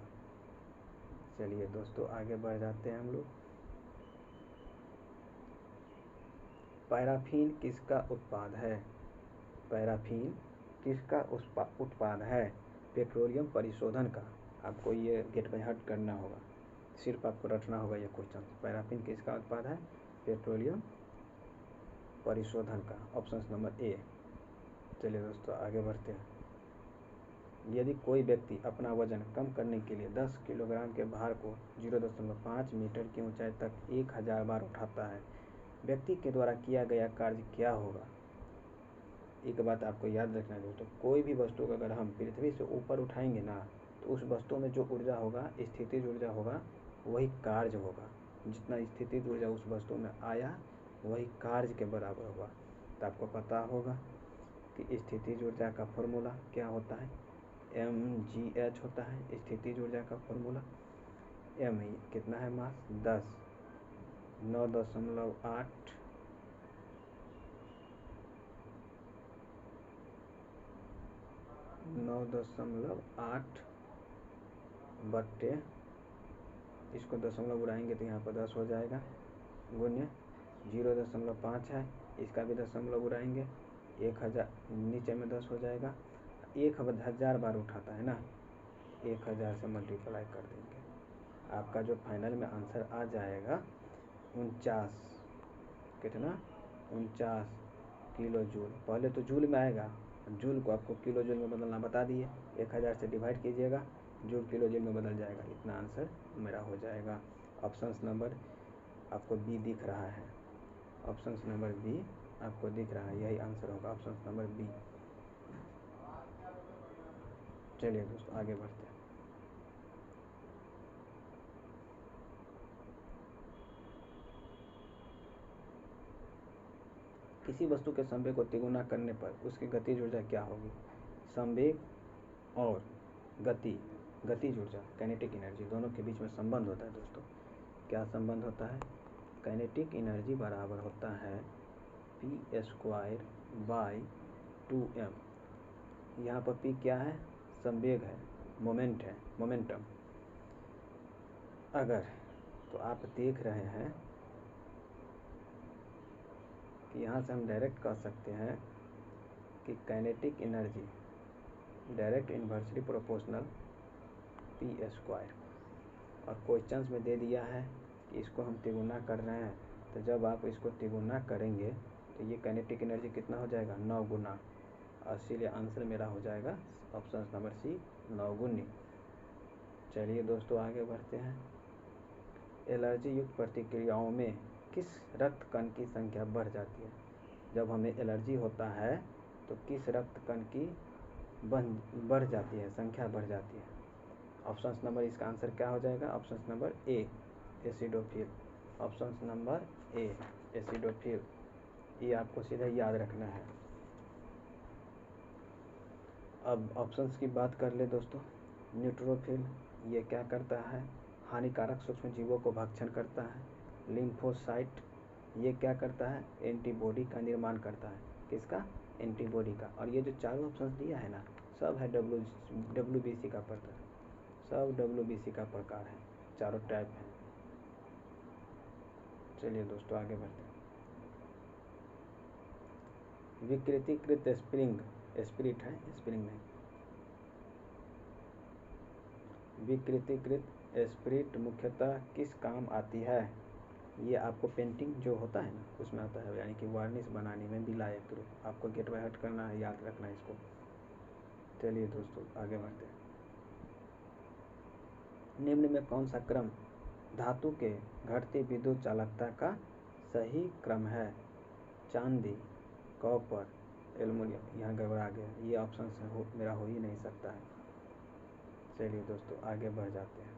S1: चलिए दोस्तों आगे बढ़ जाते हैं हम लोग। पैराफीन किसका उत्पाद है, पैराफीन किसका उत्पाद है, पेट्रोलियम परिशोधन का। आपको ये गेट बाय हार्ट करना होगा, सिर्फ आपको रटना होगा ये क्वेश्चन। पैराफीन किसका उत्पाद है, पेट्रोलियम परिशोधन का, ऑप्शन नंबर ए। चलिए दोस्तों आगे बढ़ते हैं। यदि कोई व्यक्ति अपना वजन कम करने के लिए 10 किलोग्राम के भार को 0.5 मीटर की ऊंचाई तक 1000 बार उठाता है, व्यक्ति के द्वारा किया गया कार्य क्या होगा। एक बात आपको याद रखना है दोस्तों, कोई भी वस्तु को अगर हम पृथ्वी से ऊपर उठाएंगे ना, तो उस वस्तु में जो ऊर्जा होगा, स्थितिज ऊर्जा होगा, वही कार्य होगा। जितना स्थितिज ऊर्जा उस वस्तु में आया वही कार्य के बराबर होगा। तो आपको पता होगा कि स्थितिज ऊर्जा का फॉर्मूला क्या होता है, mgh होता है स्थितिज ऊर्जा का फॉर्मूला। m कितना है, मास 10, 9.8 बट्टे, इसको दशमलव उड़ाएंगे तो यहाँ पर 10 हो जाएगा, गुण्य 0.5 है, इसका भी दशमलव उड़ाएंगे 1000, नीचे में 10 हो जाएगा। 1000 बार उठाता है ना, 1000 से मल्टीप्लाई कर देंगे, आपका जो फाइनल में आंसर आ जाएगा 49, कितना 49 किलो जूल। पहले तो जूल में आएगा, जूल को आपको किलो जूल में बदलना बता दिए, 1000 से डिवाइड कीजिएगा, जूल किलो जूल में बदल जाएगा। इतना आंसर मेरा हो जाएगा। ऑप्शन नंबर आपको बी दिख रहा है, ऑप्शन नंबर बी आपको दिख रहा है, यही आंसर होगा ऑप्शन नंबर बी। चलिए दोस्तों आगे बढ़ते हैं। किसी वस्तु के संवेग को तिगुना करने पर उसकी गतिज ऊर्जा क्या होगी? संवेग और गतिज ऊर्जा, काइनेटिक एनर्जी, दोनों के बीच में संबंध होता है दोस्तों। क्या संबंध होता है? काइनेटिक एनर्जी बराबर होता है p²/2m। यहाँ पर p क्या है? संवेग है, मोमेंट है, मोमेंटम। अगर तो आप देख रहे हैं कि यहाँ से हम डायरेक्ट कह सकते हैं कि kinetic energy direct inversely proportional p²। और क्वेश्चंस में दे दिया है कि इसको हम तिगुना कर रहे हैं, तो जब आप इसको तिगुना करेंगे तो ये काइनेटिक एनर्जी कितना हो जाएगा? 9 गुना। इसीलिए आंसर मेरा हो जाएगा ऑप्शन नंबर सी, 9 गुनी। चलिए दोस्तों आगे बढ़ते हैं। एलर्जी युक्त प्रतिक्रियाओं में किस रक्त कण की संख्या बढ़ जाती है? जब हमें एलर्जी होता है तो किस रक्त कण की बढ़ जाती है, संख्या बढ़ जाती है? ऑप्शन नंबर इसका आंसर क्या हो जाएगा? Option number A, acidophil. Option number A, acidophil. ये आपको सीधा याद रखना है। अब ऑप्शंस की बात कर ले दोस्तों। न्यूट्रोफिल ये क्या करता है? हानिकारक सूक्ष्म जीवों को भक्षण करता है। लिम्फोसाइट ये क्या करता है? एंटीबॉडी का निर्माण करता है। किसका? एंटीबॉडी का। और ये जो चारों ऑप्शन दिया है ना, सब है WBC का प्रकार, सब WBC का प्रकार है, चारों टाइप है। चलिए दोस्तों आगे बढ़ते हैं। विकृतीकृत स्पिरिट है, स्प्रिंग नहीं। विकृतीकृत स्पिरिट मुख्यतः किस काम आती है? ये आपको पेंटिंग जो होता है ना उसमें आता है, यानी कि वार्निश बनाने में भी लायक रूप। आपको गेट बाय हट करना है, याद रखना है इसको। चलिए दोस्तों आगे बढ़ते हैं। निम्न में कौन सा क्रम धातु के घटती विद्युत चालकता का सही क्रम है? चांदी, कॉपर, एल्युमिनियम। यहाँ गड़बड़ा गया, ये ऑप्शन मेरा हो ही नहीं सकता है। चलिए दोस्तों आगे बढ़ जाते हैं।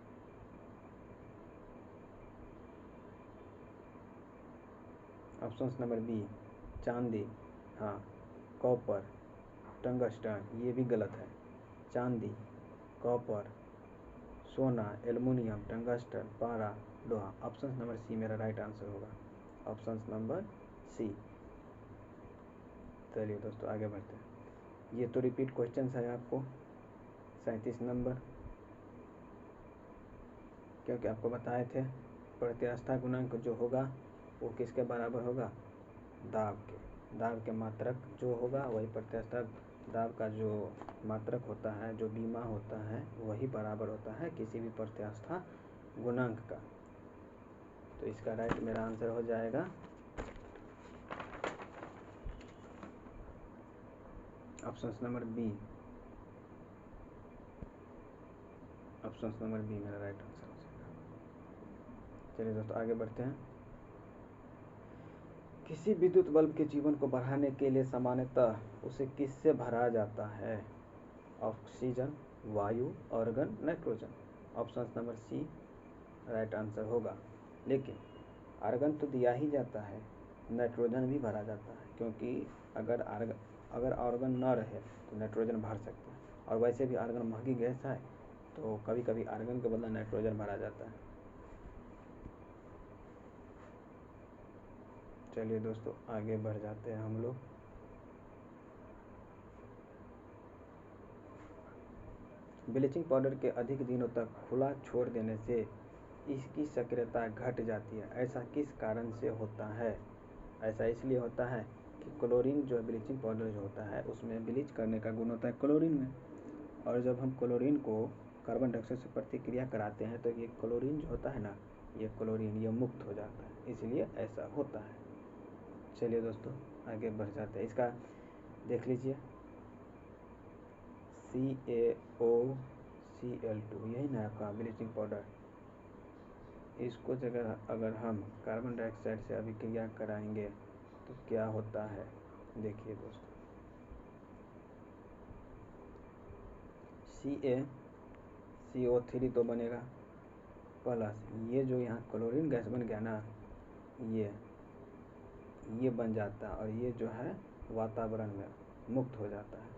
S1: ऑप्शन नंबर बी, चांदी, हाँ। कॉपर, टंगस्टन, ये भी गलत है। चांदी, कॉपर, सोना, एल्युमिनियम, टंगस्टन, पारा, लोहा। ऑप्शन नंबर सी मेरा राइट आंसर होगा, ऑप्शन नंबर सी। चलिए दोस्तों आगे बढ़ते हैं। ये तो रिपीट क्वेश्चन है आपको 37 नंबर, क्योंकि आपको बताए थे प्रत्यास्था गुणांक जो होगा वो किसके बराबर होगा? दाब के मात्रक जो होगा वही प्रत्यास्था दाब का जो मात्रक होता है, जो बीमा होता है, वही बराबर होता है किसी भी प्रत्यास्था गुणांक का। तो इसका राइट मेरा आंसर हो जाएगा option number B, option number B मेरा राइट आंसर हो जाएगा। चलिए दोस्तों आगे बढ़ते हैं। किसी विद्युत बल्ब के जीवन को बढ़ाने के लिए सामान्यतः उसे किससे भरा जाता है? ऑक्सीजन, वायु, argon, nitrogen. Option number C right answer होगा। लेकिन आर्गन तो दिया ही जाता है, नाइट्रोजन भी भरा जाता है, क्योंकि अगर आर्गन न रहे तो नाइट्रोजन भर सकते हैं। और वैसे भी आर्गन महंगी गैस है, तो कभी कभी आर्गन के बदले नाइट्रोजन भरा जाता है। चलिए दोस्तों आगे बढ़ जाते हैं हम लोग। ब्लीचिंग पाउडर के अधिक दिनों तक खुला छोड़ देने से इसकी सक्रियता घट जाती है, ऐसा किस कारण से होता है? ऐसा इसलिए होता है कि क्लोरीन जो ब्लीचिंग पाउडर जो होता है उसमें ब्लीच करने का गुण होता है क्लोरीन में, और जब हम क्लोरीन को कार्बन डाइऑक्साइड से प्रतिक्रिया कराते हैं तो ये क्लोरीन जो होता है ना, ये क्लोरीन ये मुक्त हो जाता है, इसलिए ऐसा होता है। चलिए दोस्तों आगे बढ़ जाते हैं। इसका देख लीजिए, CaO Cl2, यही ना आपका ब्लीचिंग पाउडर। इसको अगर हम कार्बन डाइऑक्साइड से अभिक्रिया कराएंगे तो क्या होता है, देखिए दोस्तों, CaCO3 तो बनेगा, प्लस ये जो यहाँ क्लोरीन गैस बन गया ना, ये बन जाता है और ये जो है वातावरण में मुक्त हो जाता है।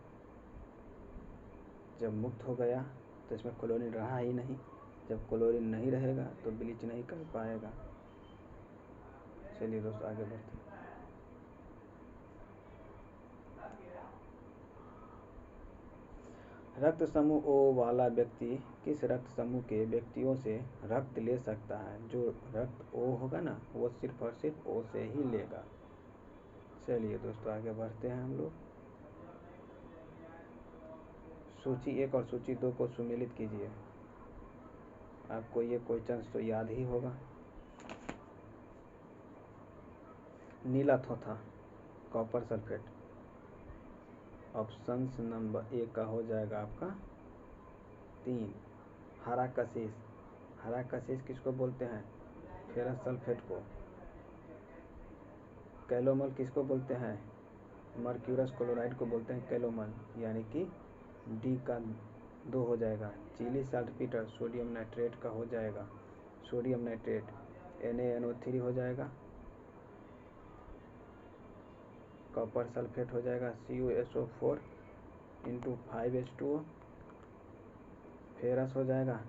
S1: जब मुक्त हो गया तो इसमें क्लोरीन रहा ही नहीं, जब क्लोरीन नहीं रहेगा तो ब्लीच नहीं कर पाएगा। चलिए दोस्तों आगे बढ़ते हैं। रक्त समूह ओ वाला व्यक्ति किस रक्त समूह के व्यक्तियों से रक्त ले सकता है? जो रक्त ओ होगा ना, वो सिर्फ और सिर्फ ओ से ही लेगा। चलिए दोस्तों आगे बढ़ते हैं हम लोग। सूची 1 और सूची 2 को सुमेलित कीजिए। आपको ये क्वेश्चन तो याद ही होगा। नीला थोथा, कॉपर सल्फेट, ऑप्शन नंबर 1 का हो जाएगा आपका 3। हरा कशिश, हरा कशिश किसको बोलते हैं? फेरस सल्फेट को। कैलोमल किसको बोलते हैं? मर्क्यूरस क्लोराइड को बोलते हैं कैलोमल, यानी कि डी का 2 हो जाएगा। चिली साल्टपीटर, सोडियम नाइट्रेट का हो जाएगा सोडियम नाइट्रेट, NaNO3 हो जाएगा। कॉपर सल्फेट हो जाएगा CuSO4 × 5H2O। फेरस हो जाएगा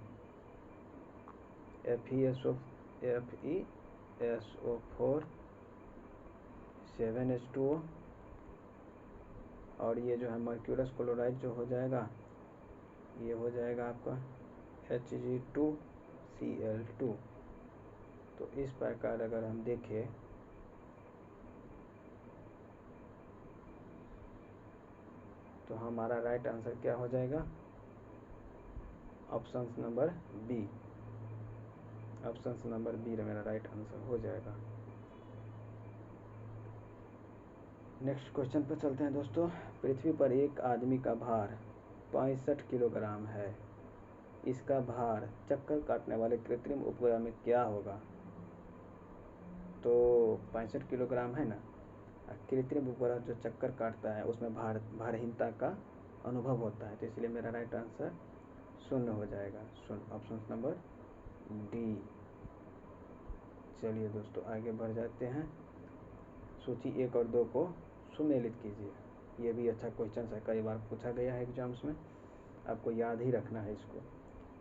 S1: FeSO4 7H2O। और ये जो है मर्क्यूरस क्लोराइड जो हो जाएगा, ये हो जाएगा आपका Hg2Cl2। तो इस प्रकार अगर हम देखें तो हमारा राइट आंसर क्या हो जाएगा? Option number B. Option number B मेरा राइट आंसर हो जाएगा। नेक्स्ट क्वेश्चन पर चलते हैं दोस्तों। पृथ्वी पर एक आदमी का भार 65 किलोग्राम है। इसका भार चक्कर काटने वाले कृत्रिम उपग्रह में क्या होगा? तो 65 किलोग्राम है ना, कृत्रिम उपग्रह जो चक्कर काटता है उसमें भारहीनता का अनुभव होता है, तो इसलिए मेरा राइट आंसर 0 हो जाएगा। Option number D. चलिए दोस्तों आगे बढ़ जाते हैं। सूची 1 और 2 को सुमेलित कीजिए। ये भी अच्छा क्वेश्चन है, कई बार पूछा गया है एग्जाम्स में, आपको याद ही रखना है इसको।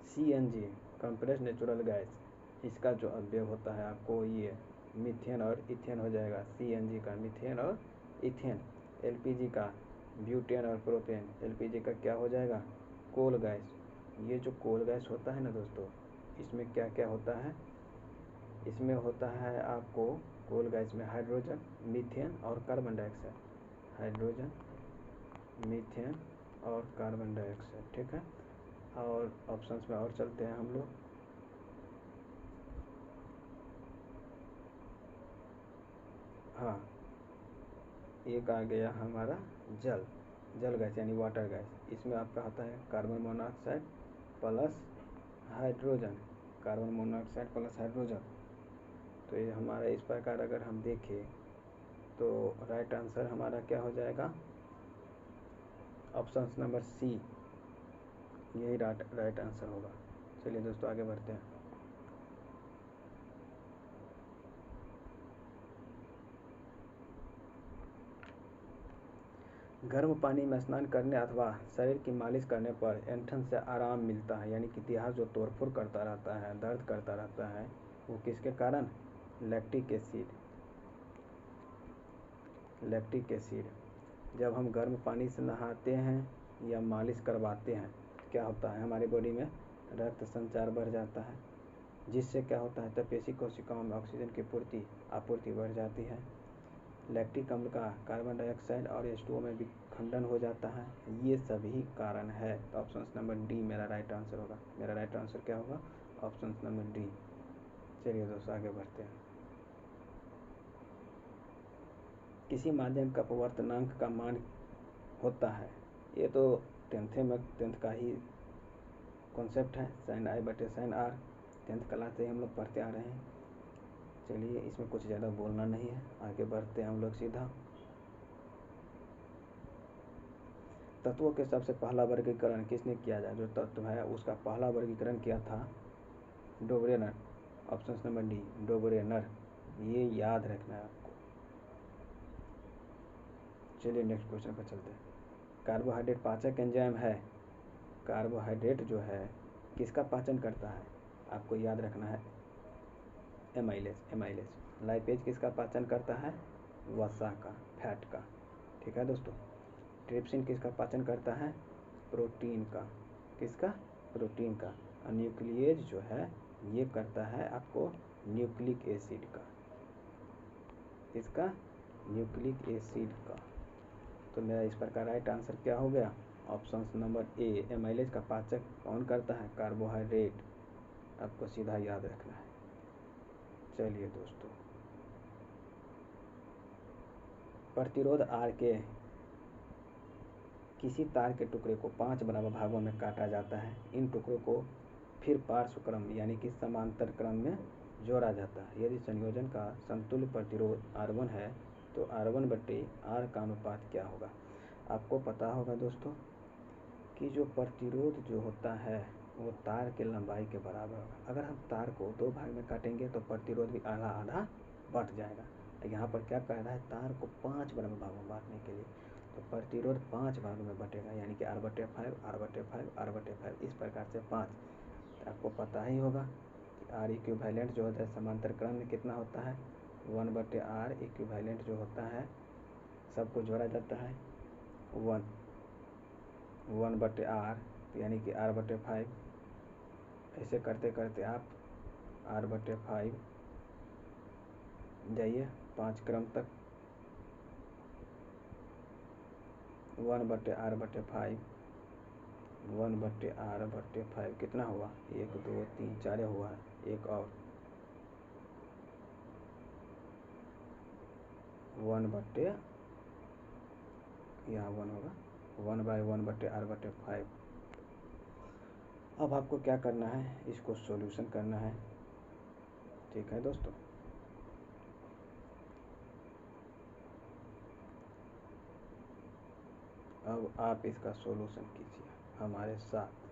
S1: CNG कंप्रेस्ड नेचुरल गैस, इसका जो अवयव होता है आपको ये मीथेन और इथेन हो जाएगा। CNG का मीथेन और इथेन। LPG का ब्यूटेन और प्रोपेन। LPG का क्या हो जाएगा? Coal gas. ये जो कोल गैस होता है ना दोस्तों, इसमें क्या क्या होता है? इसमें होता है आपको कोल गैस में हाइड्रोजन, मीथेन और कार्बन डाइऑक्साइड। हाइड्रोजन, मीथेन और कार्बन डाइऑक्साइड, ठीक है। और ऑप्शंस में और चलते हैं हम लोग। हाँ, एक आ गया हमारा जल गैस यानी वाटर गैस। इसमें आपका होता है carbon monoxide plus hydrogen, carbon monoxide plus hydrogen. तो ये हमारा इस प्रकार अगर हम देखें तो राइट आंसर हमारा क्या हो जाएगा? ऑप्शन नंबर सी, यही राइट आंसर होगा। चलिए दोस्तों आगे बढ़ते हैं। गर्म पानी में स्नान करने अथवा शरीर की मालिश करने पर ऐंठन से आराम मिलता है, यानी कि देह जो तोड़फोड़ करता रहता है, दर्द करता रहता है, वो किसके कारण? Lactic acid. Lactic acid. जब हम गर्म पानी से नहाते हैं या मालिश करवाते हैं, क्या होता है? हमारी बॉडी में रक्त संचार बढ़ जाता है, जिससे क्या होता है? तपेशी कोशिकाओं में ऑक्सीजन की आपूर्ति बढ़ जाती है। लैक्टिक अम्ल का कार्बन डाइऑक्साइड और H2O में विखंडन हो जाता है। ये सभी कारण है। तो ऑप्शन नंबर डी मेरा राइट आंसर होगा। मेरा राइट आंसर क्या होगा? Option number D. चलिए दोस्तों आगे बढ़ते हैं। किसी माध्यम का अपवर्तनांक का मान होता है, ये तो टेंथ का ही कॉन्सेप्ट है साइन आई बटे साइन आर, 10th क्लास से हम लोग पढ़ते आ रहे हैं। चलिए इसमें कुछ ज़्यादा बोलना नहीं है, आगे बढ़ते हैं हम लोग सीधा। तत्वों के सबसे पहला वर्गीकरण किसने किया जाए? जो तत्व है उसका पहला वर्गीकरण किया था डोबरेनर, ऑप्शन नंबर डी डोबरेनर, ये याद रखना है आपको। चलिए नेक्स्ट क्वेश्चन पर चलते हैं। कार्बोहाइड्रेट पाचक एंजाइम है। कार्बोहाइड्रेट जो है किसका पाचन करता है? आपको याद रखना है एमाइलेज। लाइपेज किसका पाचन करता है? वसा का, फैट का। ठीक है दोस्तों। ट्रिप्सिन किसका पाचन करता है? प्रोटीन का। किसका? प्रोटीन का। न्यूक्लियेज जो है ये करता है आपको न्यूक्लिक एसिड का। किसका? न्यूक्लिक एसिड का। तो मेरा इस प्रकार राइट आंसर क्या हो गया? ऑप्शन नंबर ए, एमाइलेज का पाचक कौन करता है? कार्बोहाइड्रेट। आपको सीधा याद रखना है। चलिए दोस्तों, प्रतिरोध आर के किसी तार के टुकड़े को 5 बराबर भागों में काटा जाता है। इन टुकड़ों को फिर पार्श्व क्रम यानी कि समांतर क्रम में जोड़ा जाता है। यदि संयोजन का समतुल्य प्रतिरोध R1 है तो R1 बटे R का अनुपात क्या होगा? आपको पता होगा दोस्तों कि जो प्रतिरोध जो होता है वो तार के लंबाई के बराबर होगा। अगर हम तार को 2 भाग में काटेंगे तो प्रतिरोध भी आधा आधा बढ़ जाएगा। यहाँ पर क्या कह रहा है? तार को 5 बराबर भागों में बांटने के लिए, तो प्रतिरोध 5 भागों में बटेगा, यानी कि R/5 R/5 R/5 इस प्रकार से 5। तो आपको पता ही होगा कि R इक्विवेलेंट जो होता है समांतर क्रम में कितना होता है? 1/R इक्विवेलेंट जो होता है सबको जोड़ा जाता है 1/R, यानी कि R/5। ऐसे करते करते आप R/5 जाइए 5 क्रम तक। 1/R/5 1/R/5 कितना हुआ? 1 2 3 4 हुआ, एक और 1/, यहाँ 1 होगा, 1/1/R/5। अब आपको क्या करना है? इसको सॉल्यूशन करना है। ठीक है दोस्तों। अब आप इसका सॉल्यूशन कीजिए हमारे साथ।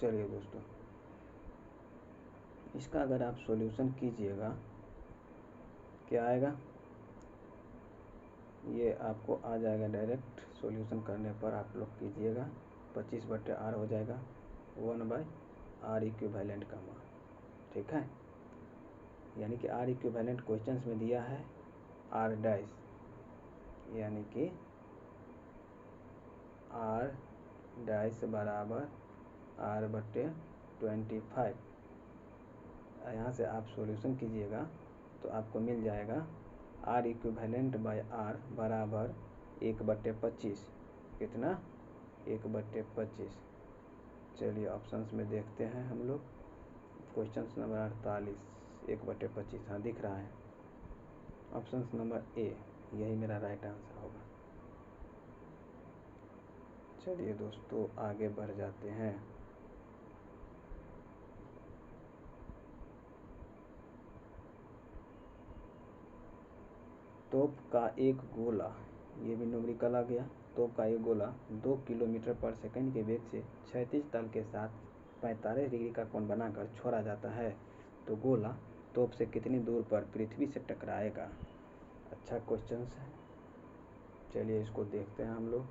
S1: चलिए दोस्तों, इसका अगर आप सॉल्यूशन कीजिएगा क्या आएगा? ये आपको आ जाएगा डायरेक्ट। सॉल्यूशन करने पर आप लोग कीजिएगा 25/R हो जाएगा 1/R इक्विवेलेंट का मान। ठीक है, यानी कि R इक्विवेलेंट क्वेश्चंस में दिया है R', यानी कि R' बराबर R/25। यहाँ से आप सॉल्यूशन कीजिएगा तो आपको मिल जाएगा R इक्विवेलेंट बाय R बराबर 1/25। कितना? 1/25। चलिए ऑप्शंस में देखते हैं हम लोग। क्वेश्चन नंबर 48 1/25, हाँ दिख रहा है। ऑप्शन नंबर ए, यही मेरा राइट आंसर होगा। चलिए दोस्तों आगे बढ़ जाते हैं। तोप का एक गोला, ये भी न्यूमेरिकल आ गया। तोप का एक गोला 2 किलोमीटर पर सेकंड के वेग से क्षैतिज तल के साथ 45 डिग्री का कोण बनाकर छोड़ा जाता है, तो गोला तोप से कितनी दूर पर पृथ्वी से टकराएगा? अच्छा क्वेश्चन है। चलिए इसको देखते हैं हम लोग।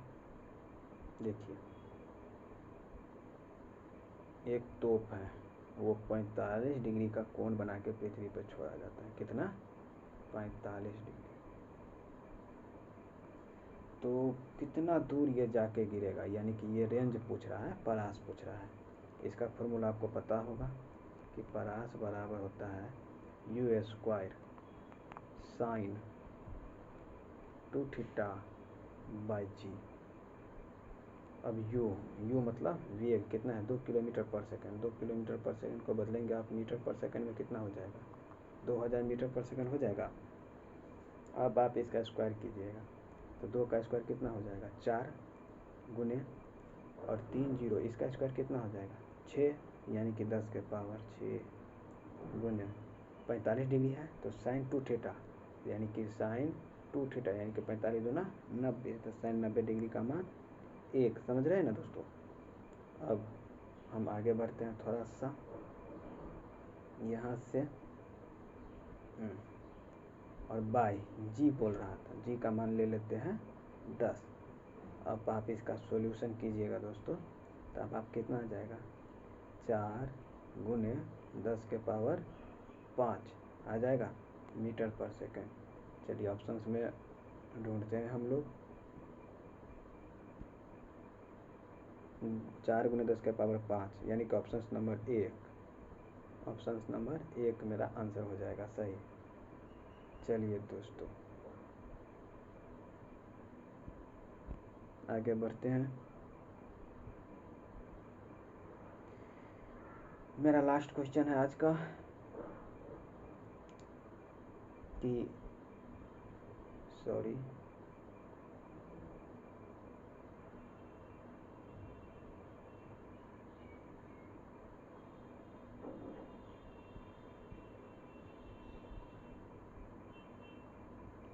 S1: देखिए, एक तोप है, वो 45 डिग्री का कोण बना के पृथ्वी पर छोड़ा जाता है। कितना? 45 डिग्री। तो कितना दूर ये जाके गिरेगा, यानी कि ये रेंज पूछ रहा है, परास पूछ रहा है। इसका फॉर्मूला आपको पता होगा कि परास बराबर होता है U² sin 2θ/g। अब यू मतलब वेग कितना है, 2 किलोमीटर पर सेकंड। 2 किलोमीटर पर सेकंड को बदलेंगे आप मीटर पर सेकंड में, कितना हो जाएगा, 2000 मीटर पर सेकंड हो जाएगा। अब आप इसका स्क्वायर कीजिएगा, तो 2 का स्क्वायर कितना हो जाएगा, 4 गुने और 3 जीरो, इसका स्क्वायर कितना हो जाएगा, 6, यानी कि 10 के पावर 6 गुने 45 डिग्री है, तो साइन 2 थीटा, यानी कि साइन 2 थीटा, यानी कि 45 दूना 90, तो साइन 90 डिग्री का मान 1। समझ रहे हैं ना दोस्तों। अब हम आगे बढ़ते हैं थोड़ा सा यहाँ से, और बाई जी बोल रहा था, जी का मान ले लेते हैं 10। अब आप इसका सॉल्यूशन कीजिएगा दोस्तों, तब आप कितना आ जाएगा, 4 गुने 10 के पावर 5 आ जाएगा मीटर पर सेकंड। चलिए ऑप्शंस में ढूंढते हैं हम लोग, 4 गुने 10 के पावर 5, यानी कि ऑप्शन नंबर 1, ऑप्शन नंबर 1 मेरा आंसर हो जाएगा सही। चलिए दोस्तों आगे बढ़ते हैं। मेरा लास्ट क्वेश्चन है आज का कि सॉरी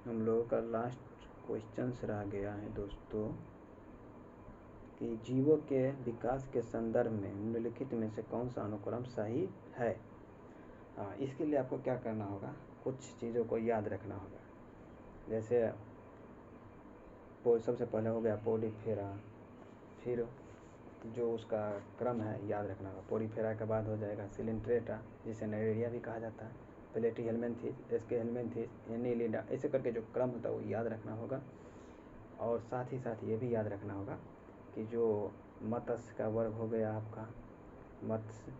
S1: हम लोगों का लास्ट क्वेश्चन रह गया है दोस्तों कि जीवों के विकास के संदर्भ में निम्नलिखित में से कौन सा अनुक्रम सही है। हाँ, इसके लिए आपको क्या करना होगा, कुछ चीज़ों को याद रखना होगा। जैसे सबसे पहले हो गया पोडीफेरा, फिर जो उसका क्रम है याद रखना होगा। पोडीफेरा के बाद हो जाएगा सिलेंट्रेटा, जिसे नेरेरिया भी कहा जाता है, प्लेटीहेल्मिन्थेस, एस्केहेल्मिन्थेस, एनीलिडा, ऐसे करके जो क्रम होता है वो याद रखना होगा। और साथ ही साथ ये भी याद रखना होगा कि जो मत्स्य का वर्ग हो गया आपका मत्स्य,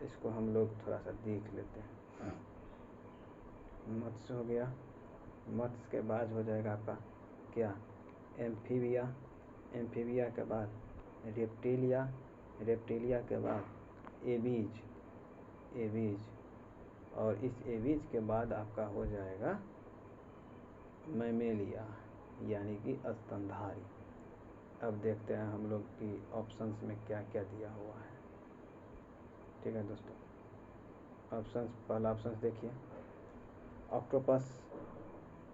S1: इसको हम लोग थोड़ा सा देख लेते हैं। मत्स्य हो गया, मत्स्य के बाद हो जाएगा आपका क्या, एम्फीबिया, एम्फीबिया के बाद रेप्टिलिया, रेप्टिलिया के बाद एबीज, एबीज, और इस एबीज के बाद आपका हो जाएगा मैमेलिया, यानी कि स्तनधारी। अब देखते हैं हम लोग की ऑप्शंस में क्या क्या दिया हुआ है। ठीक है दोस्तों, ऑप्शंस, पहला ऑप्शंस देखिए, ऑक्टोपस,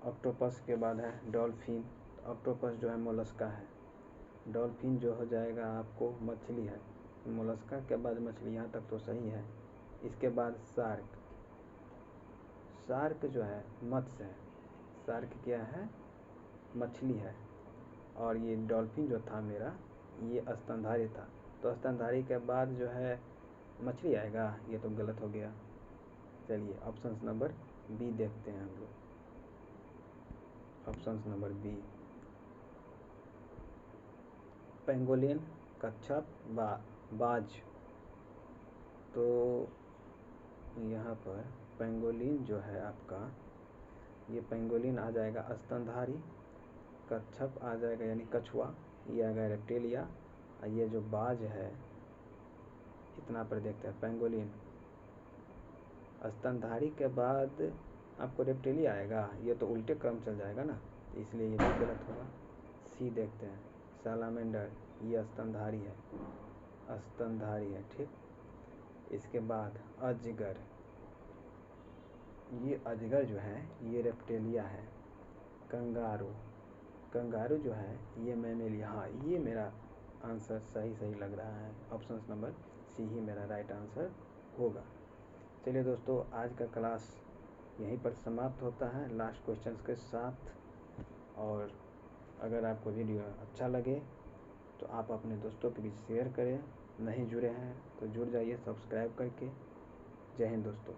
S1: ऑक्टोपस के बाद है डॉल्फिन, ऑक्टोपस जो है मोलस्का है, डॉल्फिन जो हो जाएगा आपको मछली है, मोलस्का के बाद मछली, यहाँ तक तो सही है। इसके बाद शार्क, शार्क जो है मत्स्य है, शार्क क्या है, मछली है। और ये डॉल्फिन जो था मेरा, ये स्तनधारी था, तो स्तनधारी के बाद जो है मछली आएगा, ये तो गलत हो गया। चलिए ऑप्शन नंबर बी देखते हैं हम लोग, ऑप्शन नंबर बी, पेंगोलिन, कच्छप, बाज। तो यहाँ पर पेंगोलिन जो है आपका, ये पेंगोलिन आ जाएगा स्तनधारी, कच्छप आ जाएगा यानी कछुआ, ये आ गया रेप्टिलिया, और ये जो बाज है, इतना पर देखते हैं, पेंगोलिन स्तनधारी के बाद आपको रेप्टिलिया आएगा, ये तो उल्टे क्रम चल जाएगा ना, इसलिए ये भी गलत होगा। सी देखते हैं, सालामेंडर, ये स्तनधारी है, स्तनधारी है, ठीक। इसके बाद अजगर, ये अजगर जो है ये रेप्टिलिया है। कंगारू, कंगारू जो है ये मैमेलिया। हाँ, ये मेरा आंसर सही लग रहा है, ऑप्शन नंबर सी ही मेरा राइट आंसर होगा। चलिए दोस्तों, आज का क्लास यहीं पर समाप्त होता है लास्ट क्वेश्चंस के साथ। और अगर आपको वीडियो अच्छा लगे तो आप अपने दोस्तों के बीच शेयर करें, नहीं जुड़े हैं तो जुड़ जाइए सब्सक्राइब करके। जय हिंद दोस्तों।